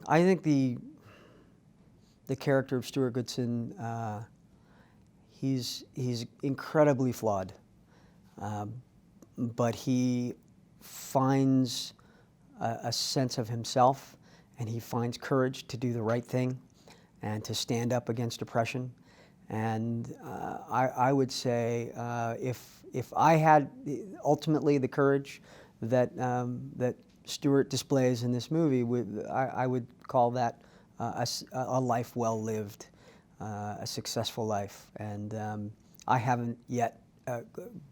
I think the character of Stuart Goodson, he's incredibly flawed, but he finds a sense of himself, and he finds courage to do the right thing and to stand up against oppression. And I would say if I had ultimately the courage that that Stuart displays in this movie, I would call that a life well lived, a successful life. And I haven't yet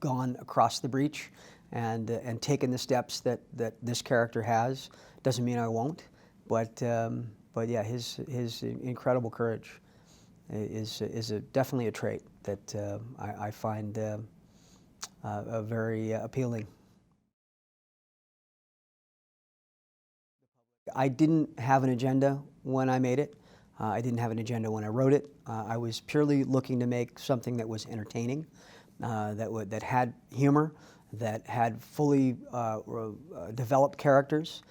gone across the breach and taken the steps that this character has. Doesn't mean I won't, but yeah, his incredible courage is definitely a trait that I find very appealing. I didn't have an agenda when I made it. I didn't have an agenda when I wrote it. I was purely looking to make something that was entertaining, that had humor, that had fully developed characters,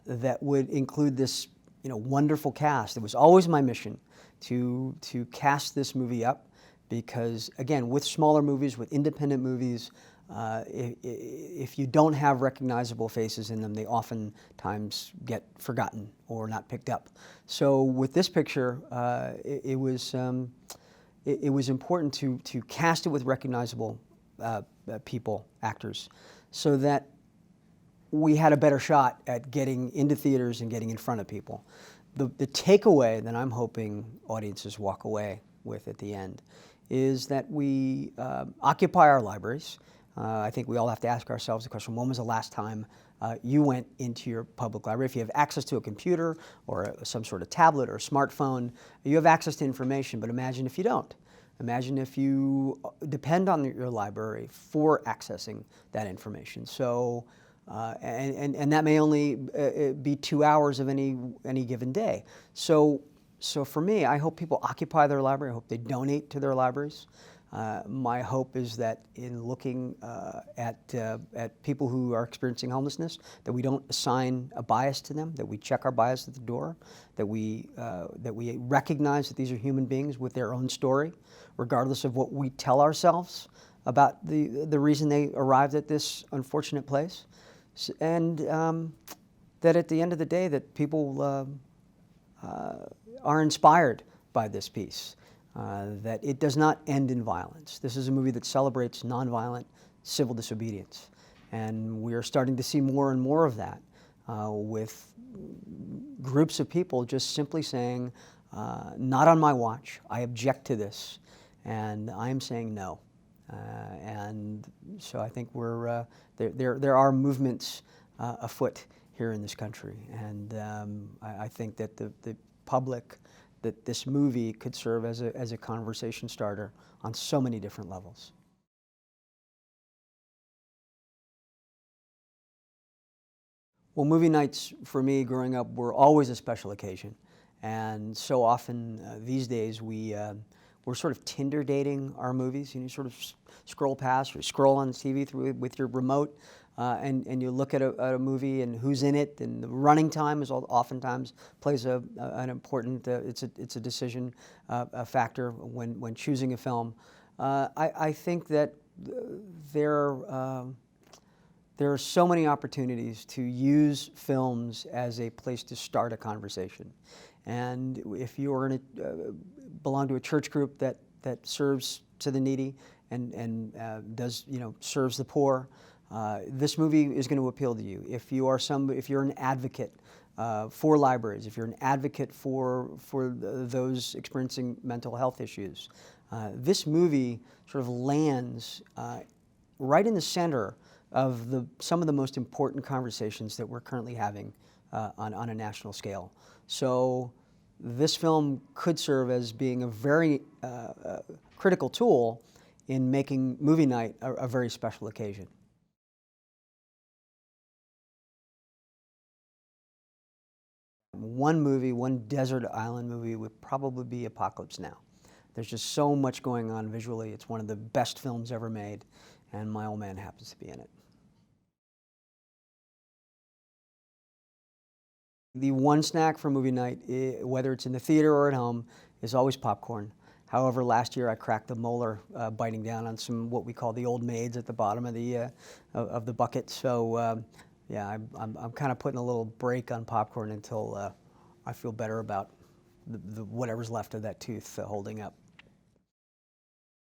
that would include this wonderful cast. It was always my mission to cast this movie up because, again, with smaller movies, with independent movies, if you don't have recognizable faces in them, they oftentimes get forgotten or not picked up. So with this picture, it was important to cast it with recognizable people, actors, so that we had a better shot at getting into theaters and getting in front of people. The takeaway that I'm hoping audiences walk away with at the end is that we occupy our libraries. I think we all have to ask ourselves the question, when was the last time you went into your public library? If you have access to a computer or some sort of tablet or smartphone, you have access to information, but imagine if you don't. Imagine if you depend on your library for accessing that information. So, and that may only be 2 hours of any given day. So for me, I hope people occupy their library. I hope they donate to their libraries. My hope is that in looking at people who are experiencing homelessness, that we don't assign a bias to them, that we check our bias at the door, that we recognize that these are human beings with their own story, regardless of what we tell ourselves about the reason they arrived at this unfortunate place, and that at the end of the day, that people are inspired by this piece. That it does not end in violence. This is a movie that celebrates nonviolent civil disobedience. And we are starting to see more and more of that with groups of people just simply saying, not on my watch, I object to this, and I'm saying no. And so I think there are movements afoot here in this country. And I think that the public, that this movie could serve as a conversation starter on so many different levels. Well, movie nights for me growing up were always a special occasion. And so often these days we're sort of Tinder dating our movies. You sort of scroll past or scroll on TV with your remote, and you look at a movie and who's in it, and the running time is oftentimes plays an important. It's a decision a factor when choosing a film. I think that there are so many opportunities to use films as a place to start a conversation. And if you are belong to a church group that serves to the needy and serves the poor, this movie is going to appeal to you. If you're an advocate for libraries, if you're an advocate for those experiencing mental health issues, this movie sort of lands right in the center of some of the most important conversations that we're currently having on a national scale. So this film could serve as being a very critical tool in making movie night a very special occasion. One movie, one desert island movie would probably be Apocalypse Now. There's just so much going on visually. It's one of the best films ever made, and my old man happens to be in it. The one snack for movie night, whether it's in the theater or at home, is always popcorn. However, last year I cracked a molar biting down on some what we call the old maids at the bottom of the bucket. So yeah, I'm kind of putting a little break on popcorn until I feel better about whatever's left of that tooth holding up.